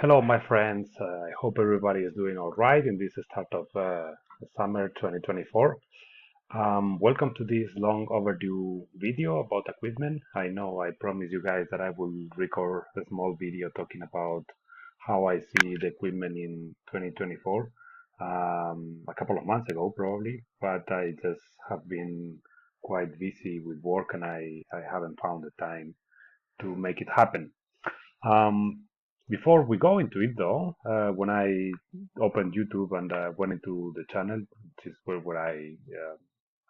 Hello, my friends. I hope everybody is doing all right in this start of summer 2024. Welcome to this long overdue video about equipment. I know I promised you guys that I will record a small video talking about how I see the equipment in 2024 a couple of months ago, probably, but I just have been quite busy with work and I haven't found the time to make it happen. Um, Before we go into it, though, when I opened YouTube and went into the channel, which is where I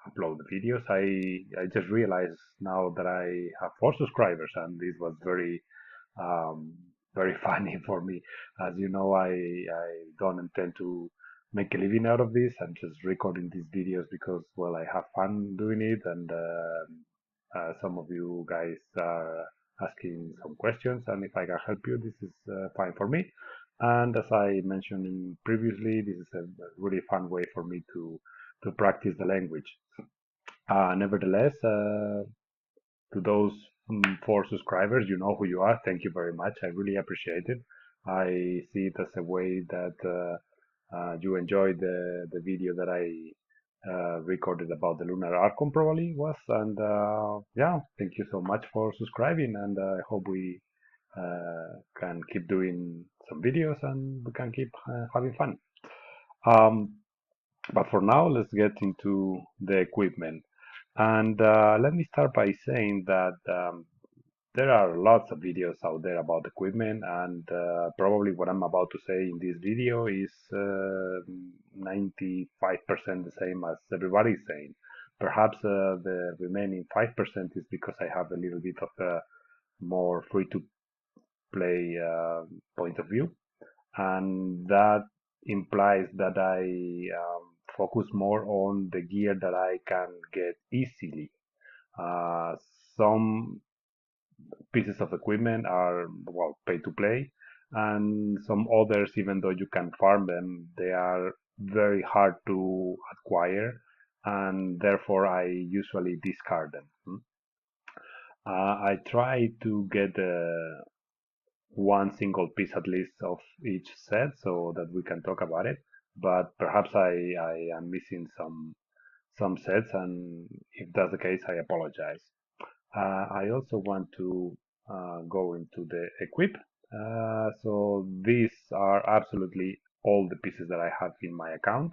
upload the videos, I just realized now that I have 4 subscribers, and this was um, very funny for me. As you know, I don't intend to make a living out of this. I'm just recording these videos because, well, I have fun doing it, and some of you guys are asking some questions, and if I can help you, this is fine for me. And as I mentioned previously, this is a really fun way for me to practice the language. Nevertheless, to those 4 subscribers, you know who you are. Thank you very much. I really appreciate it. I see it as a way that you enjoyed the video that I recorded about the Lunar Archon, probably was. And yeah, thank you so much for subscribing. And I hope we can keep doing some videos and we can keep having fun. Um, but for now, let's get into the equipment. And let me start by saying that there are lots of videos out there about equipment, and probably what I'm about to say in this video is 95% the same as everybody is saying. Perhaps the remaining 5% is because I have a little bit of a more free to play point of view, and that implies that I focus more on the gear that I can get easily. Uh, some pieces of equipment are, well, pay to play, and some others, even though you can farm them, they are very hard to acquire, and therefore I usually discard them. I try to get one single piece at least of each set so that we can talk about it, but perhaps I am missing some sets, and if that's the case, I apologize. I also want to go into the equip. So these are absolutely all the pieces that I have in my account.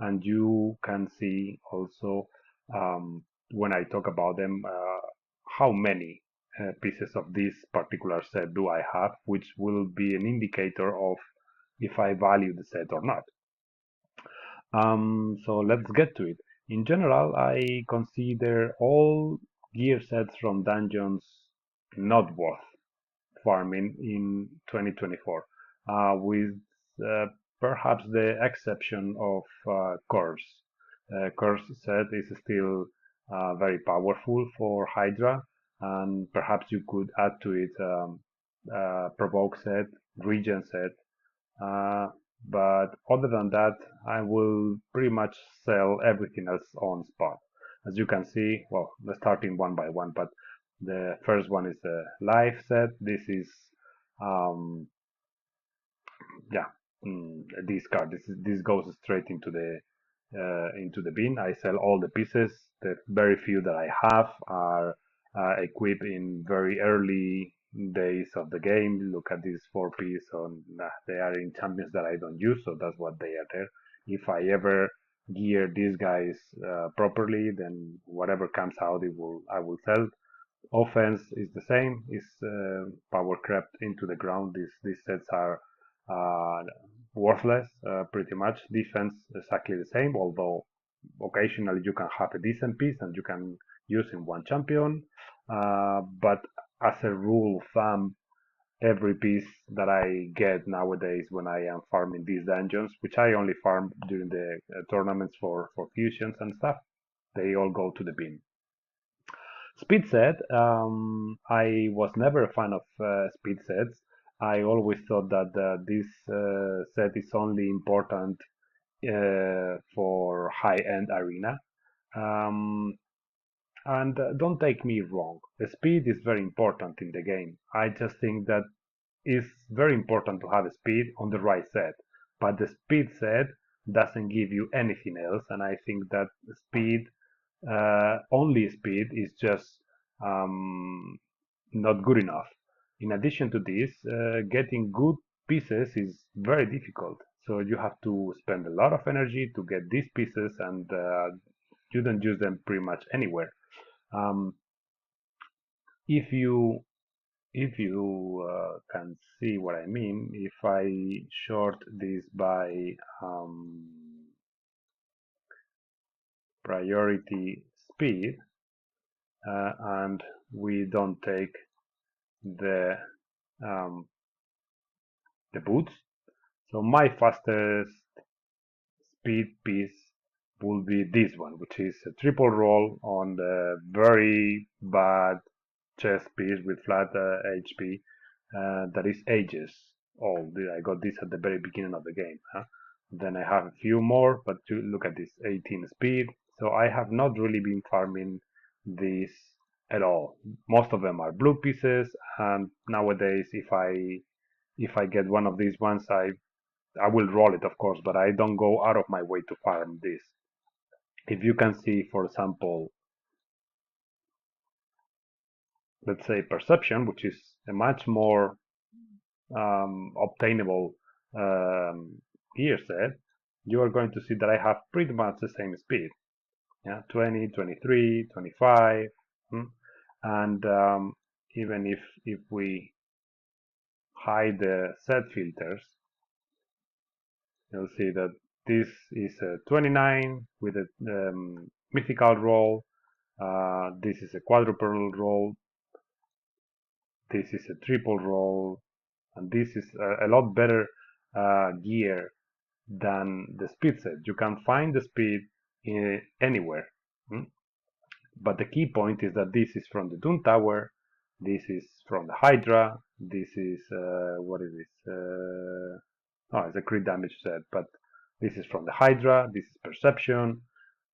And you can see also when I talk about them how many pieces of this particular set do I have, which will be an indicator of if I value the set or not. So let's get to it. In general, I consider all gear sets from dungeons not worth farming in 2024, with uh, perhaps the exception of Curse. Curse set is still very powerful for Hydra, and perhaps you could add to it Provoke set, Regen set, uh, but other than that, I will pretty much sell everything else on spot. As you can see, well, let's start in one by one, but the first one is the life set. This is, um, yeah, this card. This goes straight into the bin. I sell all the pieces. The very few that I have are equipped in very early days of the game. Look at these 4 piece on they are in champions that I don't use, so that's what they are there. If I ever gear these guys properly, then whatever comes out, I will sell. Offense is the same, is power crept into the ground. These sets are uh, worthless, pretty much. Defense exactly the same, although occasionally you can have a decent piece and you can use in one champion. But as a rule of thumb, every piece that I get nowadays when I am farming these dungeons, which I only farm during the tournaments for fusions and stuff, they all go to the bin. Speed set, I was never a fan of speed sets. I always thought that this set is only important for high-end arena. Um, and don't take me wrong, the speed is very important in the game. I just think that it's very important to have speed on the right set, but the speed set doesn't give you anything else, and I think that speed, only speed, is just not good enough. In addition to this, getting good pieces is very difficult. So you have to spend a lot of energy to get these pieces, and you don't use them pretty much anywhere. Um, if you can see what I mean, if I short this by priority speed, and we don't take the um, the boots, so my fastest speed piece will be this one, which is a triple roll on the very bad chess piece with flat HP. That is ages old. I got this at the very beginning of the game. Huh? Then I have a few more, but to look at this 18 speed. So I have not really been farming this at all. Most of them are blue pieces, and nowadays if I get one of these ones, I will roll it, of course, but I don't go out of my way to farm this. If you can see, for example, let's say perception, which is a much more obtainable gear set, you are going to see that I have pretty much the same speed. Yeah, 20, 23, 25. Hmm? And even if we hide the set filters, you'll see that this is a 29 with a mythical roll. This is a quadruple roll. This is a triple roll. And this is a lot better gear than the speed set. You can find the speed anywhere. Hmm? But the key point is that this is from the Doom Tower, this is from the Hydra, this is, what is this? Oh, it's a crit damage set, but this is from the Hydra, this is Perception,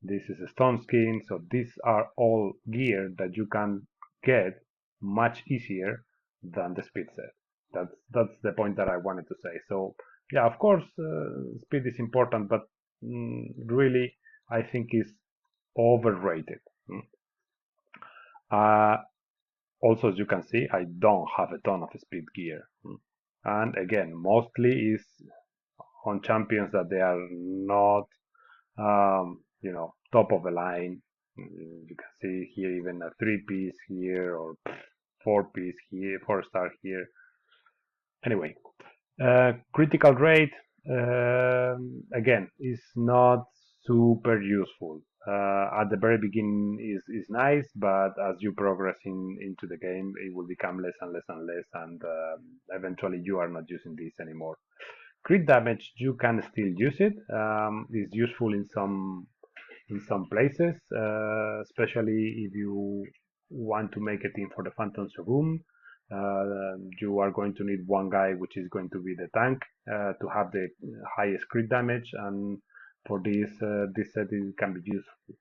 this is a Stone Skin, so these are all gear that you can get much easier than the speed set. That's the point that I wanted to say. So yeah, of course, speed is important, but really, I think is overrated. Mm. Uh, Also, as you can see, I don't have a ton of speed gear. Mm. And again, mostly is on champions that they are not, top of the line. You can see here even a 3-piece here, or 4-piece here, 4-star here. Anyway, critical rate, again, is not super useful. At the very beginning is nice, but as you progress into the game, it will become less and less and less, and eventually you are not using this anymore. Crit damage, you can still use it. It's useful in some places, especially if you want to make a team for the Phantom Shogun. You are going to need one guy, which is going to be the tank, to have the highest crit damage, and for this set it can be useful.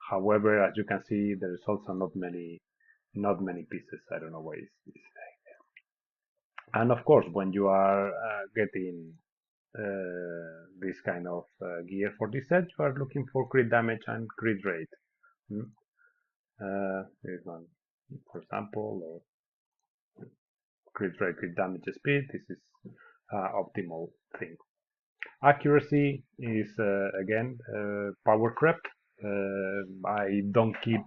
However, as you can see, there's also not many pieces. I don't know why it's and of course, when you are getting this kind of gear for this set, you are looking for crit damage and crit rate. Hmm? Here's one, for example, or crit rate, crit damage speed. This is optimal thing. Accuracy is again power creep. I don't keep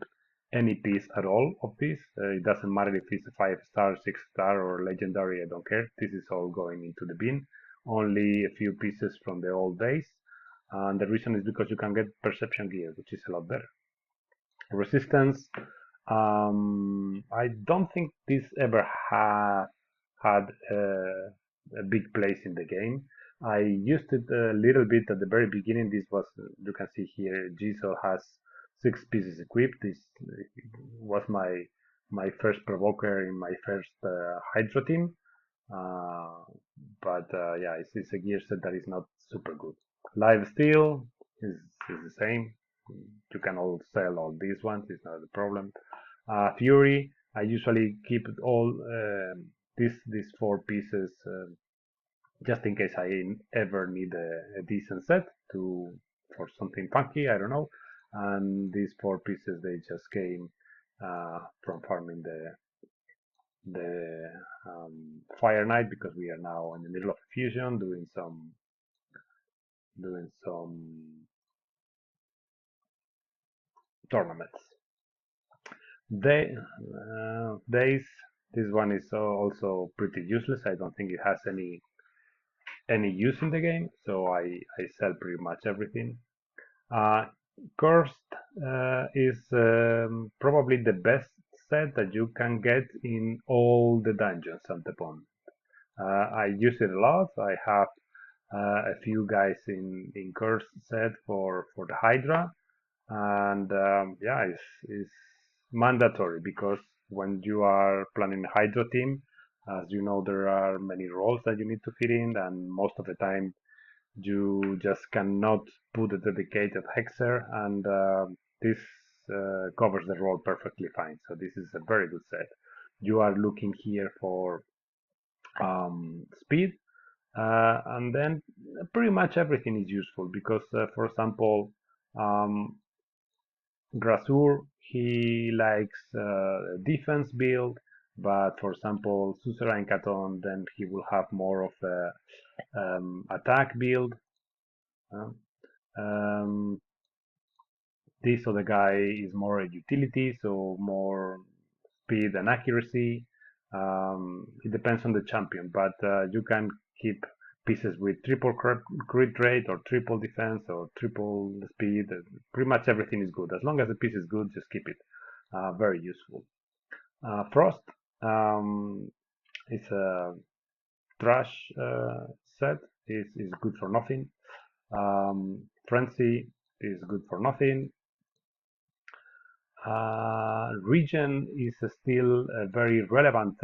any piece at all of this. It doesn't matter if it's a 5-star, 6-star, or legendary. I don't care. This is all going into the bin. Only a few pieces from the old days. And the reason is because you can get perception gear, which is a lot better. Resistance. I don't think this ever had a big place in the game. I used it a little bit at the very beginning. This was, you can see here, Giselle has 6 pieces equipped. This was my first provoker in my first Hydra team. Uh, but yeah, it's a gear set that is not super good. Live Steel is the same. You can all sell all these ones. It's not a problem. Fury, I usually keep it all these four pieces, just in case I ever need a decent set to for something funky, I don't know. And these four pieces they just came from farming the Fire Knight, because we are now in the middle of fusion doing some tournaments. They days this one is also pretty useless. I don't think it has any use in the game, so I sell pretty much everything. Uh, Cursed is probably the best set that you can get in all the dungeons at the moment. I use it a lot. I have a few guys in Cursed set for the Hydra, and yeah, it's mandatory, because when you are planning a Hydra team, as you know, there are many roles that you need to fit in, and most of the time you just cannot put a dedicated hexer, and this covers the role perfectly fine. So this is a very good set. You are looking here for speed, and then pretty much everything is useful, because, for example, um, Grasur, he likes defense build, but for example, Suzerain Katon, then he will have more of a attack build. Uh, um, this other guy is more a utility, so more speed and accuracy. It depends on the champion, but you can keep pieces with triple crit rate, or triple defense, or triple speed. Pretty much everything is good. As long as the piece is good, just keep it. Very useful. Frost is a trash set. Is good for nothing. Frenzy is good for nothing. Region is still a very relevant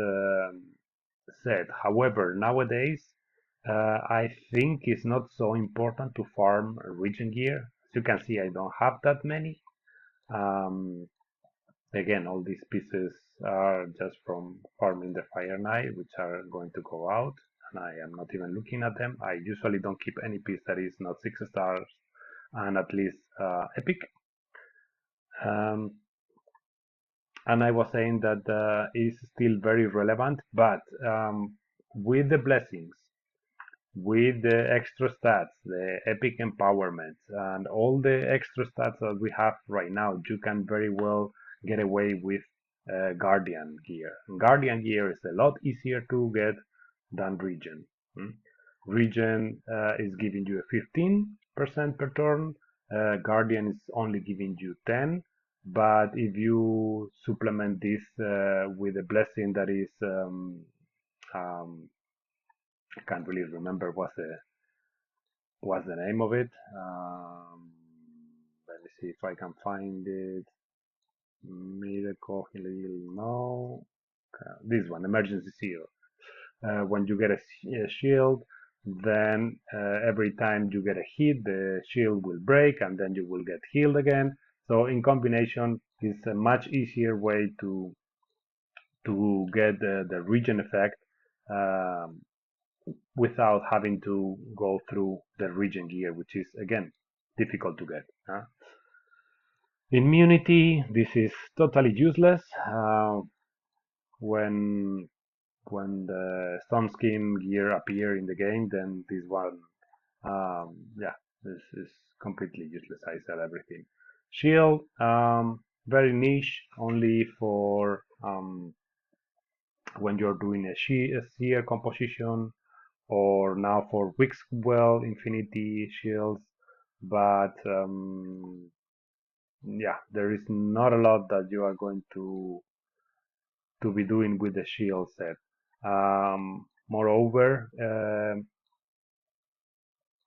set. However, nowadays, I think it's not so important to farm region gear. As you can see, I don't have that many. Um, Again, all these pieces are just from farming the Fire Knight, which are going to go out, and I am not even looking at them. I usually don't keep any piece that is not 6 stars and at least epic. Um, and I was saying that is still very relevant, but with the blessings, with the extra stats, the epic empowerment, and all the extra stats that we have right now, you can very well get away with Guardian gear. Guardian gear is a lot easier to get than Regen. Hmm? Regen is giving you a 15% per turn. Guardian is only giving you 10. But if you supplement this with a blessing that is, I can't really remember what's the name of it. Let me see if I can find it. Miracle Heal, no. This one, Emergency Seal. When you get a shield, then every time you get a hit, the shield will break, and then you will get healed again. So in combination, it's a much easier way to get the regen effect, um, without having to go through the regen gear, which is again difficult to get. Immunity, this is totally useless. When the Storm Skin gear appear in the game, then this one, yeah, this is completely useless. I sell everything. Shield, very niche, only for when you're doing a seer composition, or now for Wixwell Infinity shields, but yeah, there is not a lot that you are going to be doing with the shield set. Moreover,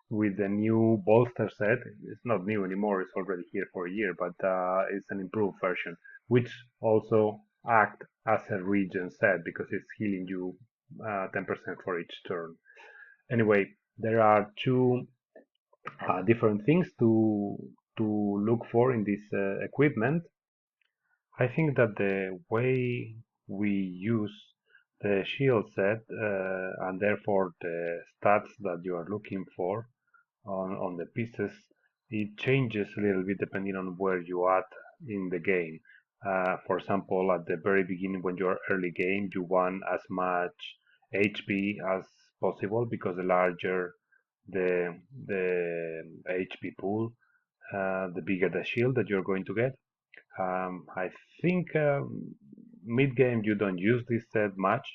with the new bolster set, it's not new anymore, it's already here for a year, but it's an improved version, which also act as a regen set, because it's healing you 10% for each turn. Anyway, there are two different things to look for in this equipment. I think that the way we use the shield set, and therefore the stats that you are looking for on the pieces, it changes a little bit depending on where you are in the game. For example, at the very beginning, when you're early game, you want as much HP as possible because the larger the HP pool, the bigger the shield that you're going to get. I think mid game you don't use this set much,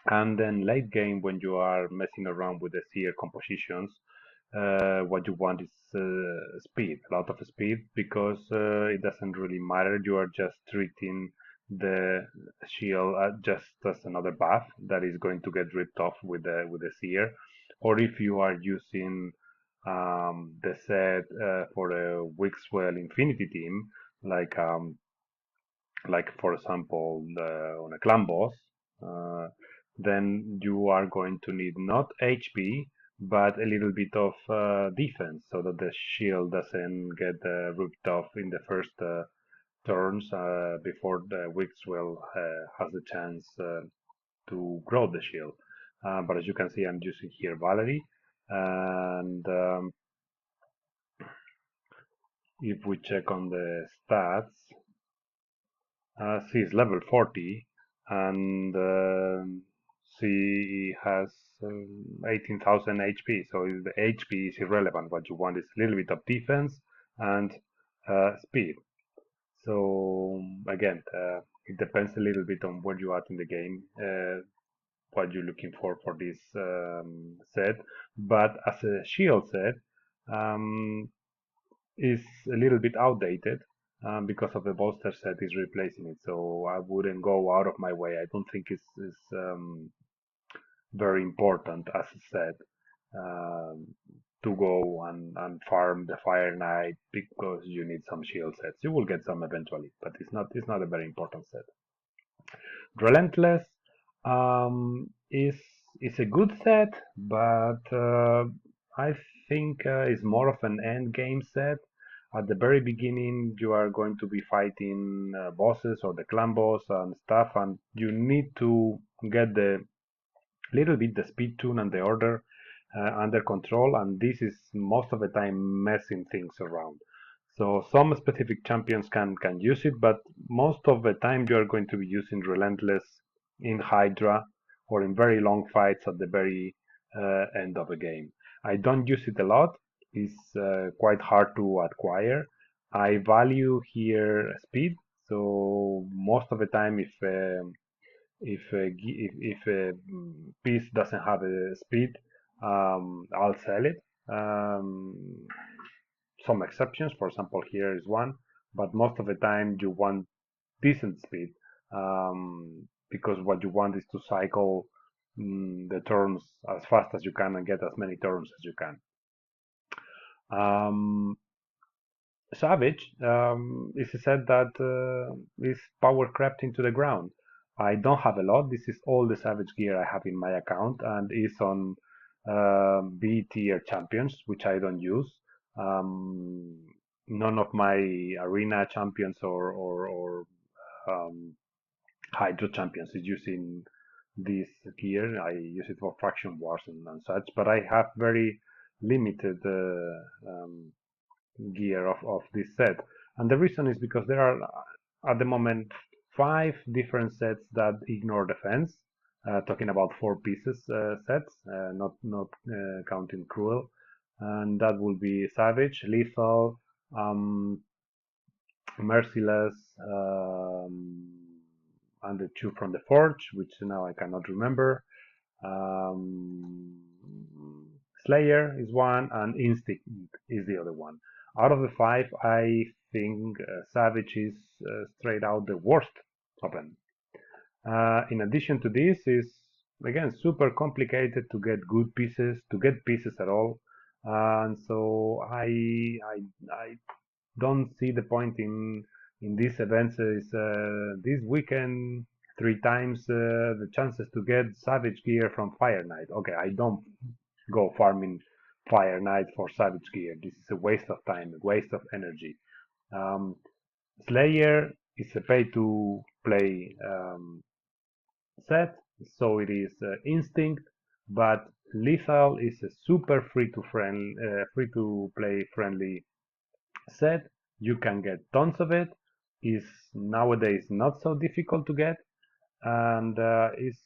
and then late game, when you are messing around with the seer compositions, what you want is speed, a lot of speed, because it doesn't really matter. You are just treating the shield just as another buff that is going to get ripped off with the seer. Or if you are using the set for a Wixwell Infinity team, like for example on a clan boss, uh, then you are going to need not HP but a little bit of defense so that the shield doesn't get ripped off in the first turns before the Wixwell has the chance to grow the shield. But as you can see, I'm using here Valerie, and if we check on the stats, she is level 40, and she has 18,000 HP. So the HP is irrelevant. What you want is a little bit of defense and speed. So again, it depends a little bit on where you are in the game, what you're looking for this set. But as a shield set, um, is a little bit outdated because of the bolster set is replacing it. So I wouldn't go out of my way. I don't think it's very important as a set um, to go and farm the Fire Knight because you need some shield sets. You will get some eventually, but it's not a very important set. Relentless is a good set, but I think is more of an end game set. At the very beginning, you are going to be fighting bosses or the clan boss and stuff, and you need to get the little bit the speed tune and the order under control, and this is most of the time messing things around. So some specific champions can use it, but most of the time you are going to be using Relentless in Hydra or in very long fights at the very end of a game. I don't use it a lot. It's quite hard to acquire. I value here speed, so most of the time if a piece doesn't have a speed, I'll sell it. Some exceptions, for example, here is one, but most of the time you want decent speed because what you want is to cycle the turns as fast as you can and get as many turns as you can. Um, Savage is a set that is power crept into the ground. I don't have a lot. This is all the Savage gear I have in my account and is on B tier champions, which I don't use. Um, None of my arena champions or Hydro champions is using this gear. I use it for faction wars and such, but I have very limited gear of this set. And the reason is because there are at the moment 5 different sets that ignore defense. Talking about 4 pieces sets, not counting cruel, and that will be savage, lethal, um, merciless, and the 2 from the forge, which now I cannot remember. Um, Slayer is one, and Instinct is the other one. Out of the 5, I think Savage is straight out the worst of them. In addition to this, is again super complicated to get good pieces, to get pieces at all, and so I don't see the point in these events. Is this weekend 3 times the chances to get Savage gear from Fire Knight? Okay, I don't go farming Fire Knight for Savage gear. This is a waste of time, a waste of energy. Um, Slayer is a pay to play set, so it is instinct, but lethal is a super free to play friendly set. You can get tons of it. Is nowadays not so difficult to get, and is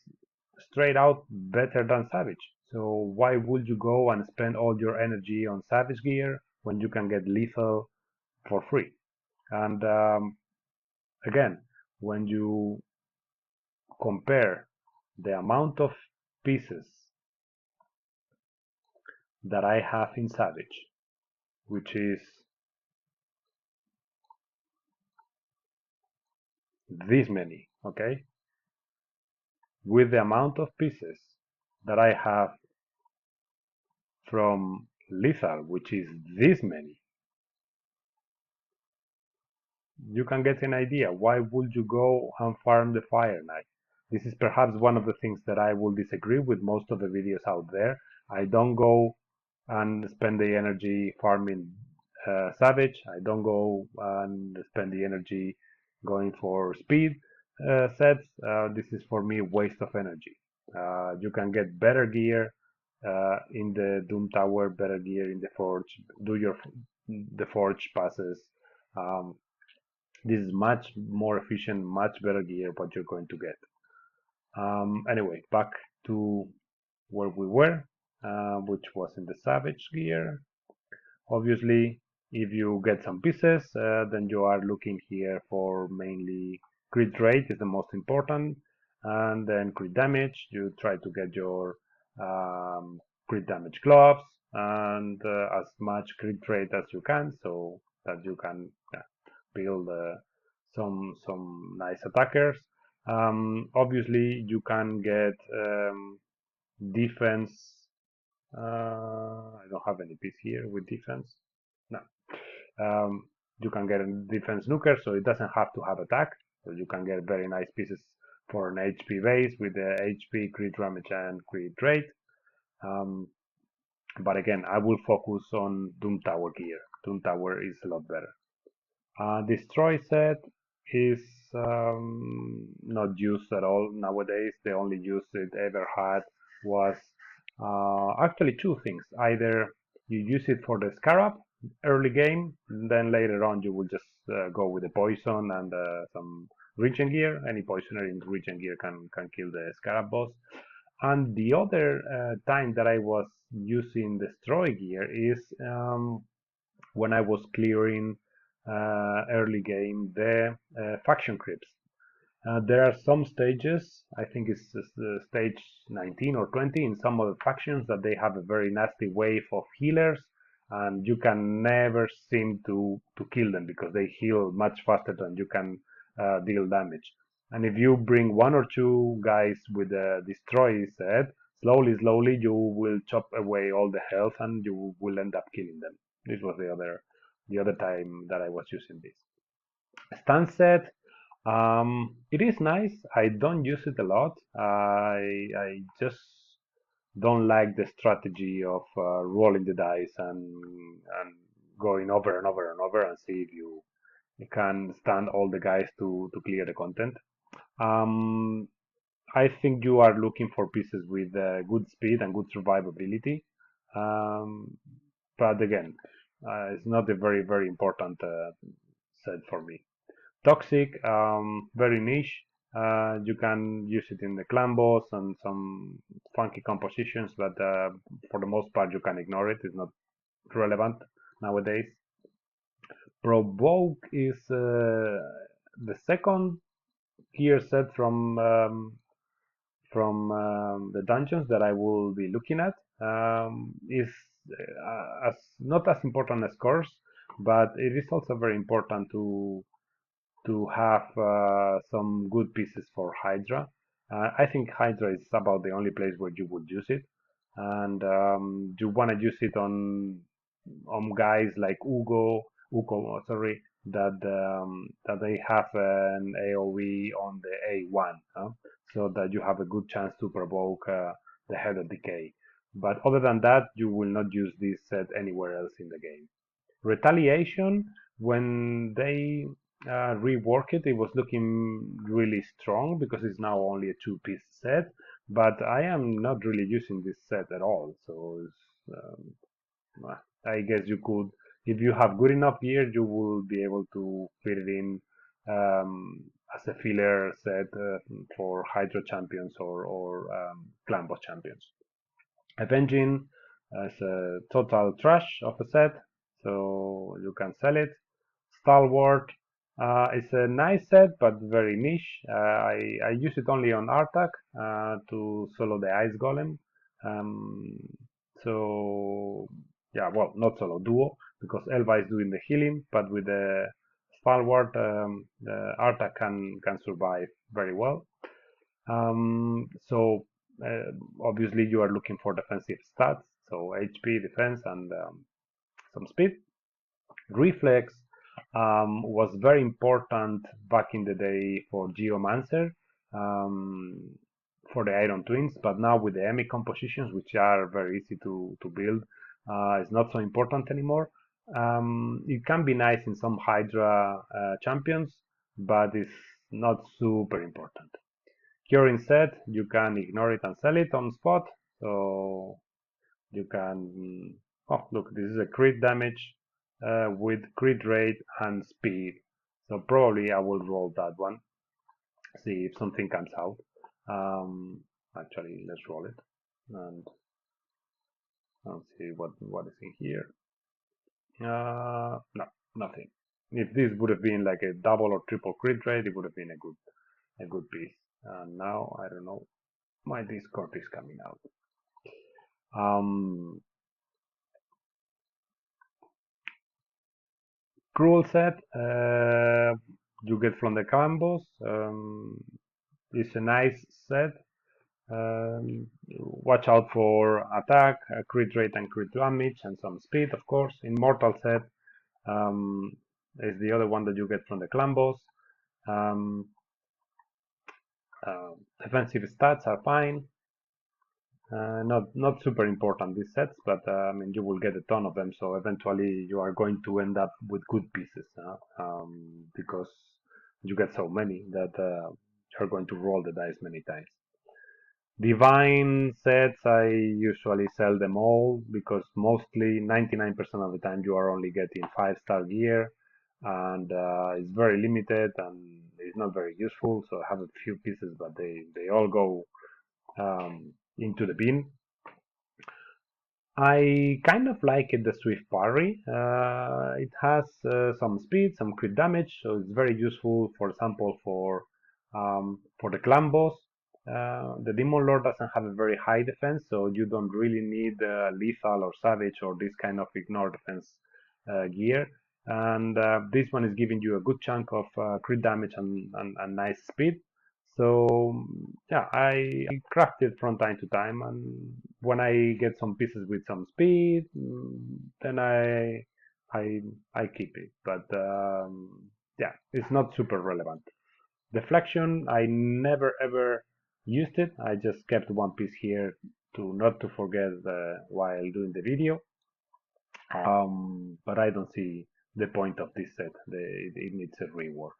straight out better than Savage. So why would you go and spend all your energy on Savage gear when you can get lethal for free? And again, when you compare the amount of pieces that I have in Savage, which is this many, okay, with the amount of pieces that I have from Lethal, which is this many, you can get an idea. Why would you go and farm the Fire Knight? This is perhaps one of the things that I will disagree with most of the videos out there. I don't go and spend the energy farming Savage. I don't go and spend the energy going for speed sets. This is for me waste of energy. You can get better gear in the Doom Tower, better gear in the Forge. Do the Forge passes. Um, this is much more efficient, much better gear what you're going to get. Anyway, back to where we were, which was in the Savage gear. Obviously, if you get some pieces, then you are looking here for mainly crit rate is the most important, and then crit damage. You try to get your crit damage gloves and as much crit rate as you can, so that you can build some nice attackers. Obviously, you can get defense. I don't have any piece here with defense. No. Um, you can get a defense nuker, so it doesn't have to have attack. So you can get very nice pieces for an HP base with the HP, crit damage, and crit rate. Um, but again, I will focus on Doom Tower gear. Doom Tower is a lot better. Destroy set is not used at all nowadays. The only use it ever had was actually two things. Either you use it for the Scarab early game, then later on you will just go with the poison and some regen gear. Any poisoner in regen gear can kill the Scarab boss. And the other time that I was using destroy gear is when I was clearing early game the faction crypts. There are some stages, I think it's stage 19 or 20 in some of the factions that they have a very nasty wave of healers, and you can never seem to kill them because they heal much faster than you can deal damage. And if you bring one or two guys with a destroy set, slowly you will chop away all the health and you will end up killing them. This was the other time that I was using this. Stun set, it is nice. I don't use it a lot. I just don't like the strategy of rolling the dice and going over and over and over and see if you can stand all the guys to clear the content. Um, I think you are looking for pieces with good speed and good survivability. Um, but again, it's not a very important set for me. Toxic, very niche. You can use it in the clan boss and some funky compositions, but for the most part you can ignore it. It's not relevant nowadays. Provoke is the second gear set from the dungeons that I will be looking at. Is as not as important as Curse, but it is also very important to have some good pieces for Hydra. I think Hydra is about the only place where you would use it, and you want to use it on guys like Uko, sorry, that they have an AOE on the A1, huh? So that you have a good chance to provoke the Head of Decay. But other than that, you will not use this set anywhere else in the game. Retaliation, when they rework it. It was looking really strong because it's now only a two-piece set, but I am not really using this set at all. So I guess you could, if you have good enough gear, you will be able to fit it in as a filler set for Hydro champions or Clan Boss champions. Avenging is a total trash of a set, so you can sell it. Stalwart is a nice set, but very niche. I use it only on Artak to solo the Ice Golem. Um, so yeah, well, not solo, duo, because Elva is doing the healing, but with the Stalwart, the Artak can survive very well. So obviously you are looking for defensive stats, so HP, defense, and some speed. Reflex was very important back in the day for Geomancer, um, for the Iron Twins, but now with the EMI compositions, which are very easy to build, it's not so important anymore. It can be nice in some Hydra champions, but it's not super important. Curing set, you can ignore it and sell it on spot, so you can, oh look, this is a crit damage with crit rate and speed. So probably I will roll that one, see if something comes out. Actually, let's roll it and let's see what is in here. No, nothing. If this would have been like a double or triple crit rate, it would have been a good piece. And now I don't know, my Discord is coming out. Cruel set you get from the combos. It's a nice set. Watch out for attack, crit rate and crit damage, and some speed, of course. Immortal set um, is the other one that you get from the clan boss. Um, Defensive stats are fine. Not super important these sets, but I mean you will get a ton of them. So eventually you are going to end up with good pieces because you get so many that you're going to roll the dice many times. Divine sets, I usually sell them all because mostly 99% of the time you are only getting 5-star gear and it's very limited and it's not very useful. So I have a few pieces, but they all go into the bin. I kind of like it, the Swift Parry. It has some speed, some crit damage, so it's very useful, for example, for the clan boss. The Demon Lord doesn't have a very high defense, so you don't really need lethal or savage or this kind of ignore defense gear. And this one is giving you a good chunk of crit damage and nice speed. So yeah, I craft it from time to time, and when I get some pieces with some speed, then I I keep it. But yeah, it's not super relevant. Deflection, I never ever used it. I just kept one piece here to not to forget while doing the video. But I don't see the point of this set. It needs a rework.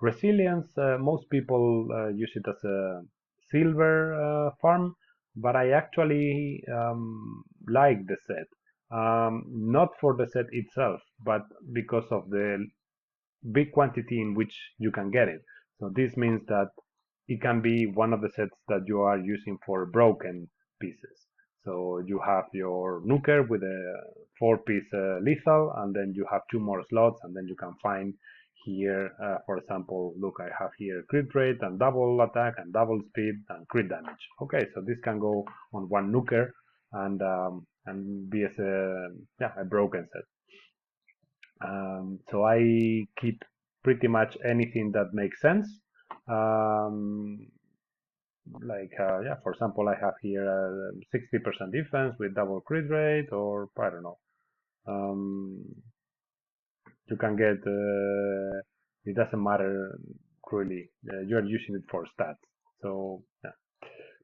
Resilience, most people use it as a silver farm, but I actually like the set. Not for the set itself, but because of the big quantity in which you can get it. So this means that it can be one of the sets that you are using for broken pieces. So you have your nuker with a 4-piece lethal, and then you have 2 more slots, and then you can find here, for example, look, I have here crit rate and double attack and double speed and crit damage. Okay, so this can go on one nuker and be as a broken set. So I keep pretty much anything that makes sense. Um, like yeah, for example, I have here 60% defense with double crit rate, or I don't know. Um, you can get it doesn't matter really. You are using it for stats. So yeah.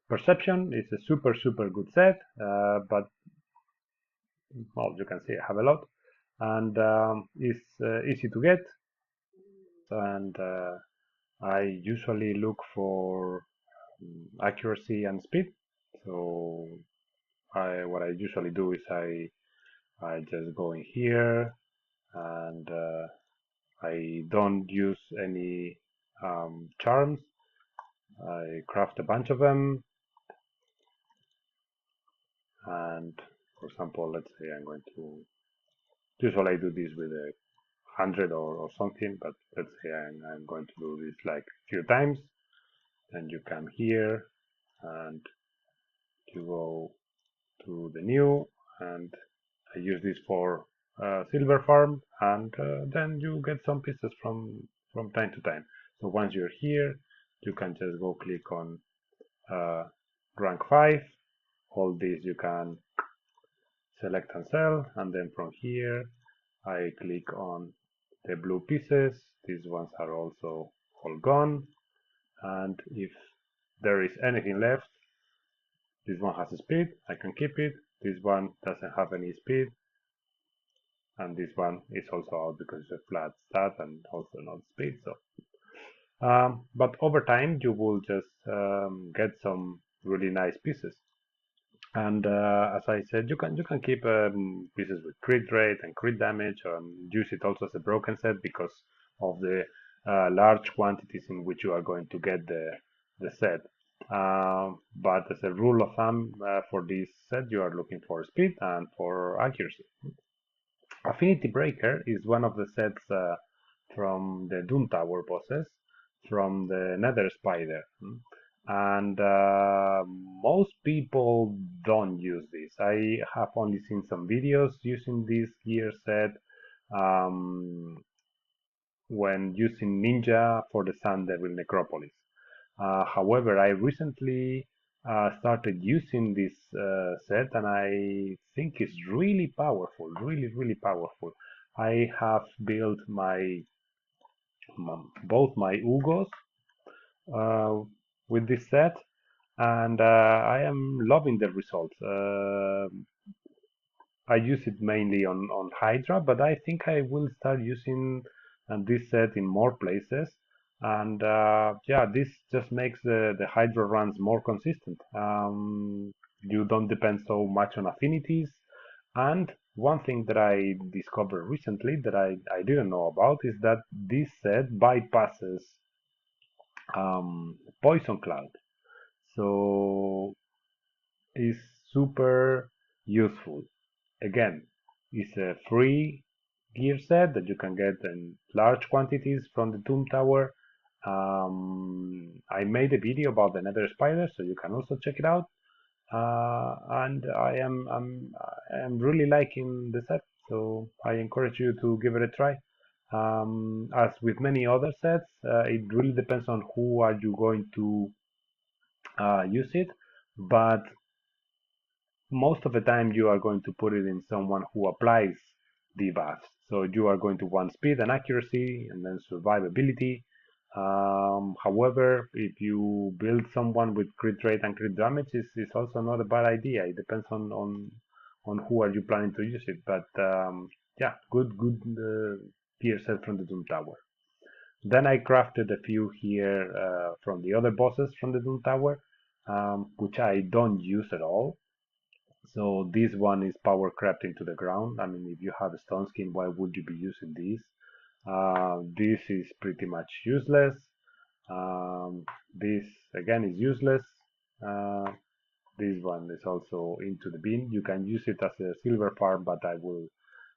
Perception is a super good set, but well, you can see I have a lot, and it's easy to get. and I usually look for accuracy and speed. So what I usually do is I just go in here and I don't use any charms. I craft a bunch of them, and for example, let's say I'm going to, usually I do this with a 100 or something, but let's say I'm going to do this like a few times. Then you come here and you go to the new, and I use this for silver farm, and then you get some pieces from time to time. So once you're here, you can just go click on uh, rank 5. All these you can select and sell, and then from here I click on the blue pieces. These ones are also all gone, and if there is anything left, this one has a speed, I can keep it. This one doesn't have any speed, and this one is also out because it's a flat stat and also not speed. So but over time you will just get some really nice pieces. And as I said, you can keep pieces with crit rate and crit damage, and use it also as a broken set because of the large quantities in which you are going to get the set. But as a rule of thumb, for this set, you are looking for speed and for accuracy. Affinity Breaker is one of the sets from the Doom Tower bosses from the Nether Spider. And most people don't use this. I have only seen some videos using this gear set um, when using Ninja for the Sun Devil Necropolis. However, I recently started using this set, and I think it's really powerful, really, really powerful. I have built both my Ugos uh, with this set, and I am loving the results. I use it mainly on Hydra, but I think I will start using this set in more places. And yeah, this just makes the Hydra runs more consistent. You don't depend so much on affinities. And one thing that I discovered recently that I didn't know about is that this set bypasses Poison Cloud. So it's super useful. Again, it's a free gear set that you can get in large quantities from the Doom Tower. I made a video about the Nether Spider, so you can also check it out. And I am really liking the set, so I encourage you to give it a try. As with many other sets, it really depends on who are you going to use it, but most of the time you are going to put it in someone who applies debuffs. So you are going to want speed and accuracy and then survivability. However, if you build someone with crit rate and crit damage, it's also not a bad idea. It depends on who are you planning to use it. But yeah, good gear set from the Doom Tower. Then I crafted a few here from the other bosses from the Doom Tower, which I don't use at all. So this one is power crept into the ground. I mean, if you have a stone skin, why would you be using this? This is pretty much useless. This again is useless. Uh, this one is also into the bin. You can use it as a silver farm, but I will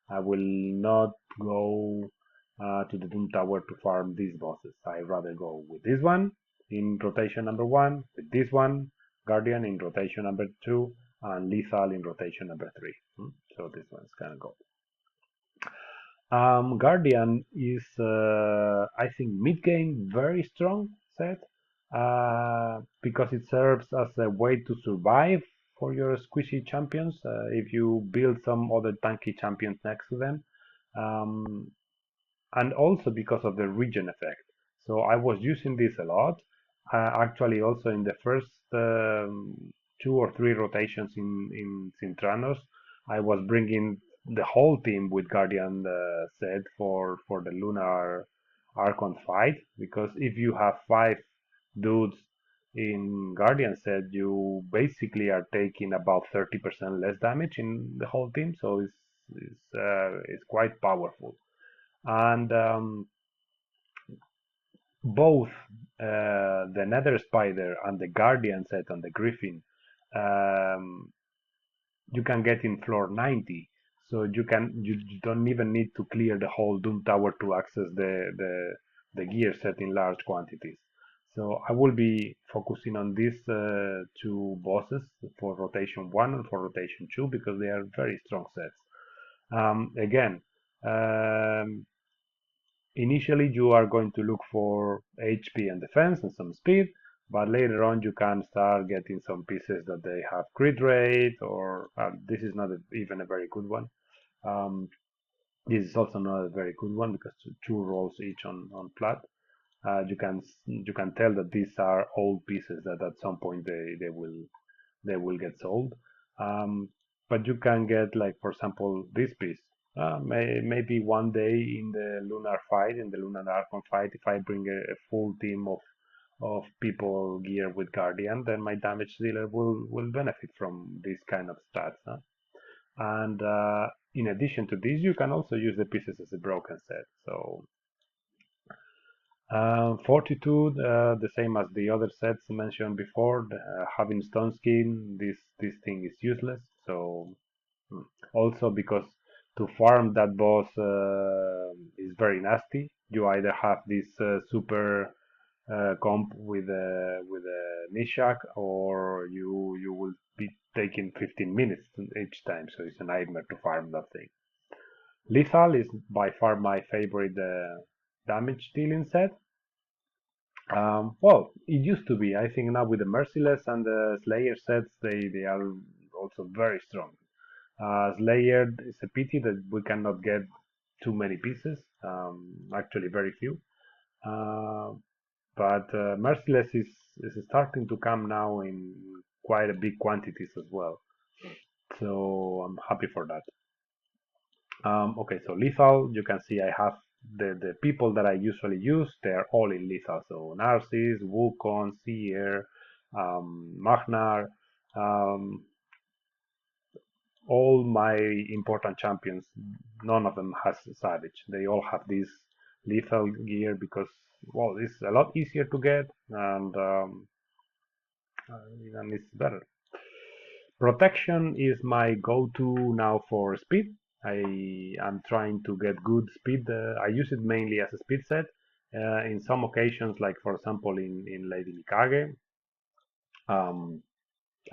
not go to the Doom Tower to farm these bosses. I rather go with this one in rotation number 1, with this one, Guardian in rotation number 2, and Lethal in rotation number 3. So this one's gonna go. Guardian is, I think, mid-game very strong set because it serves as a way to survive for your squishy champions if you build some other tanky champions next to them. Um, and also because of the regen effect. So I was using this a lot. Actually, also in the first 2 or 3 rotations in Cintranos, I was bringing the whole team with Guardian set for the Lunar Archon fight, because if you have 5 dudes in Guardian set, you basically are taking about 30% less damage in the whole team, so it's quite powerful. And both the Nether Spider and the Guardian set and the Griffin, um, you can get in floor 90. So you don't even need to clear the whole Doom Tower to access the gear set in large quantities. So I will be focusing on these 2 bosses for rotation 1 and for rotation 2 because they are very strong sets. Again, um, initially you are going to look for HP and defense and some speed, but later on you can start getting some pieces that they have crit rate, or this is not even a very good one. Um, this is also not a very good one because 2 rolls each on plat. You can tell that these are old pieces that at some point they will get sold. Um, but you can get, like, for example, this piece. Maybe one day in the Lunar fight, in the Lunar Archon fight, if I bring a full team of people geared with Guardian, then my damage dealer will benefit from this kind of stats. Huh? And in addition to this, you can also use the pieces as a broken set. So Fortitude, the same as the other sets mentioned before. Having Stone Skin, this thing is useless. So also because to farm that boss is very nasty. You either have this super comp with a Nishak, or you will be taking 15 minutes each time. So it's a nightmare to farm that thing. Lethal is by far my favorite damage dealing set. Well, it used to be. I think now with the Merciless and the Slayer sets, they are also very strong. Slayer is a pity that we cannot get too many pieces. Actually, very few. Uh, but Merciless is starting to come now in quite a big quantities as well. So I'm happy for that. Okay, so lethal, you can see I have the people that I usually use, they're all in lethal. So Narcissus, Wukong, Seer, Magnar, um, all my important champions, none of them has Savage. They all have this lethal gear because, well, it's a lot easier to get, and it's better. Protection is my go-to now for speed. I am trying to get good speed. I use it mainly as a speed set. In some occasions, like for example in Lady Mikage, um,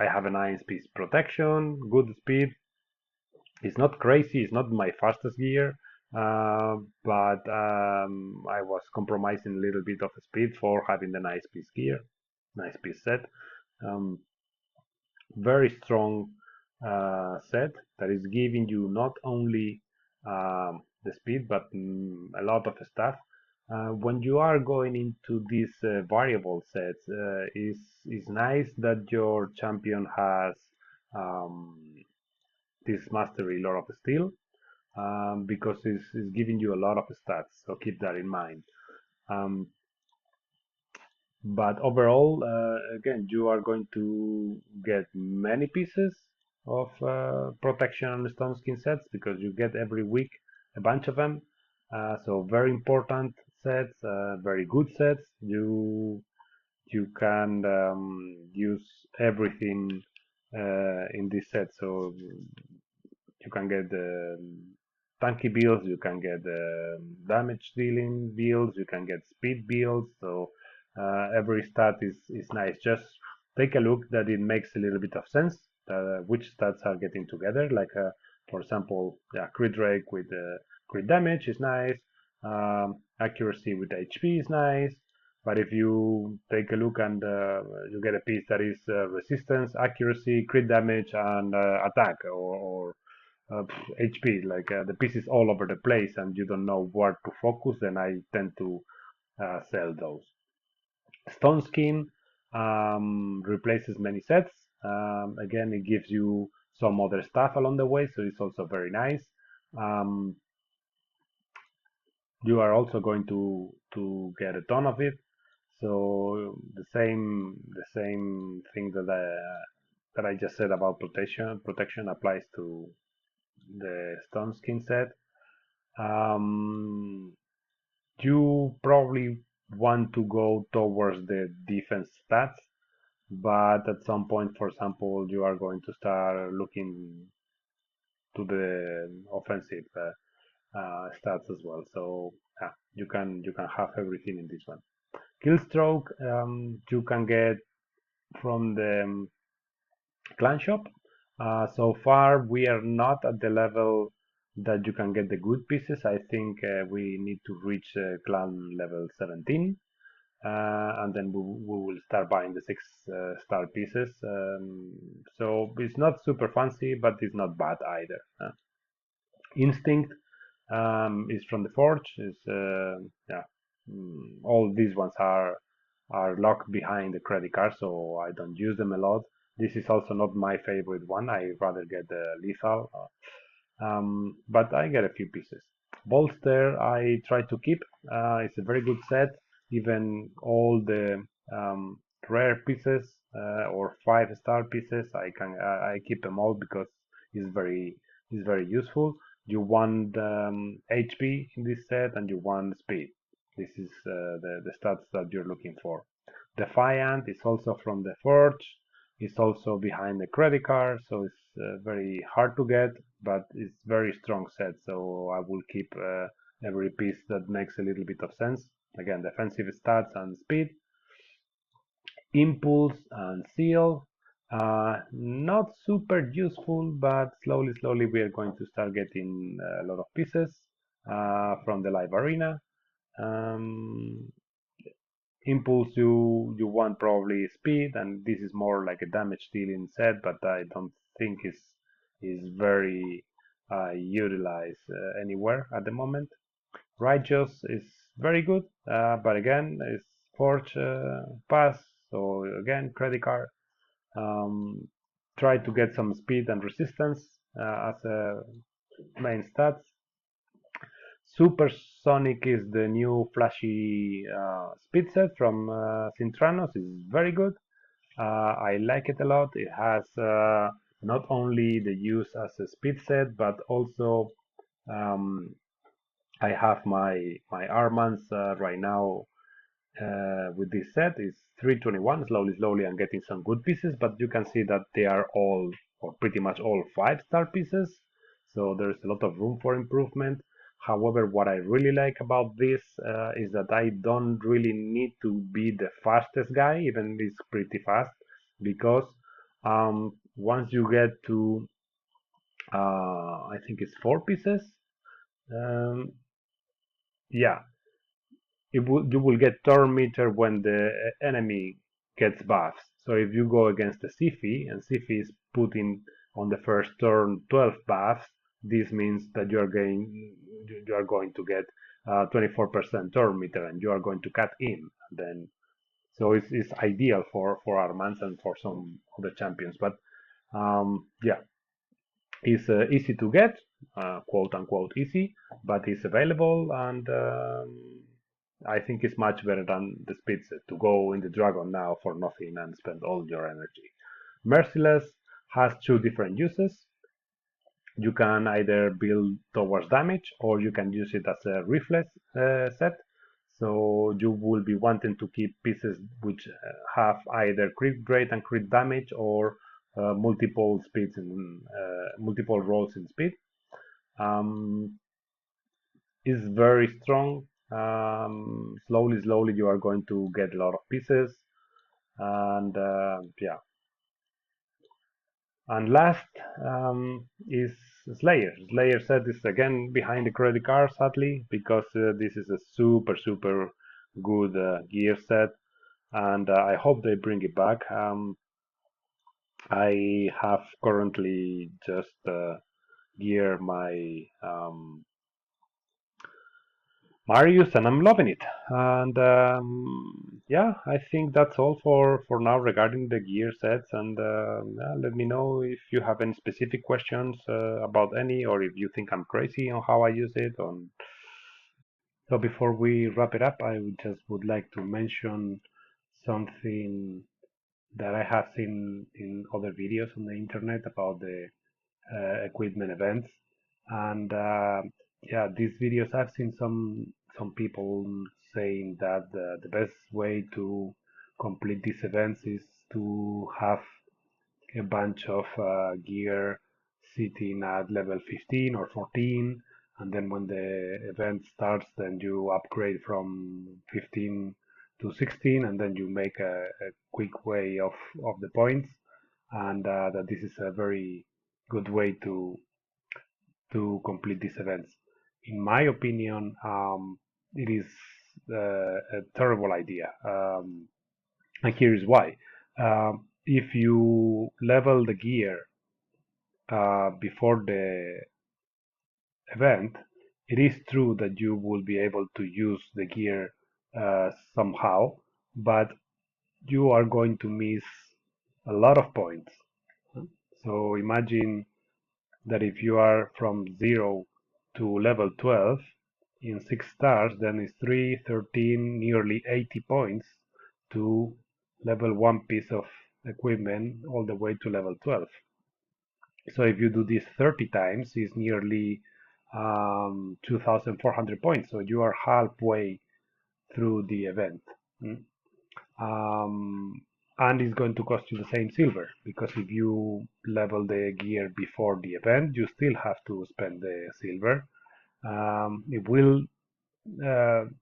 I have a nice piece protection, good speed. It's not crazy. It's not my fastest gear, but I was compromising a little bit of speed for having the nice piece gear, nice piece set. Um, Very strong set that is giving you not only the speed but a lot of stuff. When you are going into these variable sets, is nice that your champion has um, this mastery Lord of Steel, because it's giving you a lot of stats. So keep that in mind. Um, But overall, again, you are going to get many pieces of protection and stone skin sets because you get every week a bunch of them. So very important sets, very good sets. You can use everything in this set. So you can get tanky builds, you can get damage dealing builds, you can get speed builds. So every stat is nice. Just take a look that it makes a little bit of sense. Which stats are getting together? Like for example, yeah, crit rate with crit damage is nice. Accuracy with HP is nice. But if you take a look and you get a piece that is resistance, accuracy, crit damage, and attack, or HP, like the pieces all over the place, and you don't know where to focus, then I tend to sell those. Stone Skin replaces many sets. Again, it gives you some other stuff along the way, so it's also very nice. Um, you are also going to get a ton of it. So the same thing that I just said about protection applies to the stone skin set. Um, you probably want to go towards the defense stats, but at some point, for example, you are going to start looking to the offensive stats as well. So yeah, you can have everything in this one. Killstroke, you can get from the clan shop. So far, we are not at the level that you can get the good pieces. I think we need to reach clan level 17, and then we will start buying the 6 star pieces. So it's not super fancy, but it's not bad either. Instinct is from the Forge. Is yeah, all these ones are locked behind the credit card, so I don't use them a lot. This is also not my favorite one. I rather get the lethal, but I get a few pieces. Bolster I try to keep. It's a very good set. Even all the rare pieces or 5 star pieces, I keep them all because it's very useful. You want HP in this set and you want speed. This is the stats that you're looking for. Defiant is also from the Forge. It's also behind the credit card, so it's very hard to get, but it's very strong set. So I will keep every piece that makes a little bit of sense. Again, defensive stats and speed. Impulse and Seal. Not super useful, but slowly we are going to start getting a lot of pieces from the live arena. Um, Impulse, you want probably speed, and this is more like a damage dealing set, but I don't think is very utilized anywhere at the moment. Righteous is very good, but again, it's Forge pass, so again, credit card. Um, Try to get some speed and resistance as a main stats. Supersonic is the new flashy speed set from Cintranos. It's very good. I like it a lot. It has not only the use as a speed set, but also um, I have my Armans right now with this set. It's 321. Slowly, I'm getting some good pieces, but you can see that they are all, or pretty much all, 5 star pieces. So there's a lot of room for improvement. However, what I really like about this is that I don't really need to be the fastest guy, even if it's pretty fast, because once you get to, I think it's 4 pieces, um, yeah, you will get turn meter when the enemy gets buffs. So if you go against a Siphi and Siphi is putting on the first turn 12 buffs, this means that you are going to get 24% turn meter and you are going to cut in. Then so it's ideal for Armans and for some other champions. But yeah, it's easy to get, quote unquote easy, but it's available, and I think it's much better than the speed set to go in the dragon now for nothing and spend all your energy. Merciless has 2 different uses. You can either build towards damage or you can use it as a reflex set. So you will be wanting to keep pieces which have either crit rate and crit damage or multiple speeds and multiple rolls in speed. Um, is very strong. Slowly you are going to get a lot of pieces, and yeah. And last is Slayer. Slayer set is again behind the credit card, sadly, because this is a super good gear set, and I hope they bring it back. I have currently just gear my Marius, and I'm loving it. And yeah, I think that's all for now regarding the gear sets. And yeah, let me know if you have any specific questions about any, or if you think I'm crazy on how I use it. On So before we wrap it up, I would like to mention something that I have seen in other videos on the internet about the equipment events. And yeah, these videos I've seen some people saying that the best way to complete these events is to have a bunch of gear sitting at level 15 or 14, and then when the event starts, then you upgrade from 15 to 16, and then you make a quick way of the points, and that this is a very good way to complete these events. In my opinion, it is a terrible idea, and here is why. If you level the gear before the event, it is true that you will be able to use the gear somehow, but you are going to miss a lot of points. So imagine that if you are from 0 to level 12 in 6 stars, then it's 3, 13, nearly 80 points to level one piece of equipment all the way to level 12. So if you do this 30 times, it's nearly 2,400 points. So you are halfway through the event. Mm. Um, and it's going to cost you the same silver because if you level the gear before the event, you still have to spend the silver. It will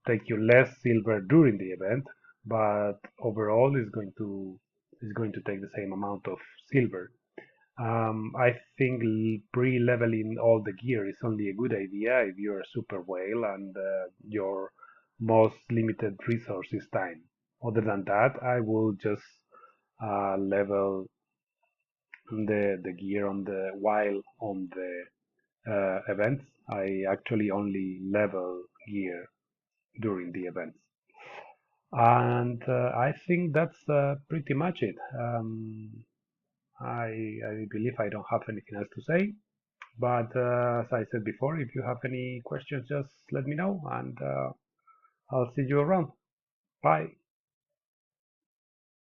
take you less silver during the event, but overall is going to take the same amount of silver. I think pre-leveling all the gear is only a good idea if you're a super whale and your most limited resource is time. Other than that, I will just level the gear on the while on the events. I actually only level gear during the events. And I think that's pretty much it. I believe I don't have anything else to say. But as I said before, if you have any questions, just let me know and I'll see you around. Bye.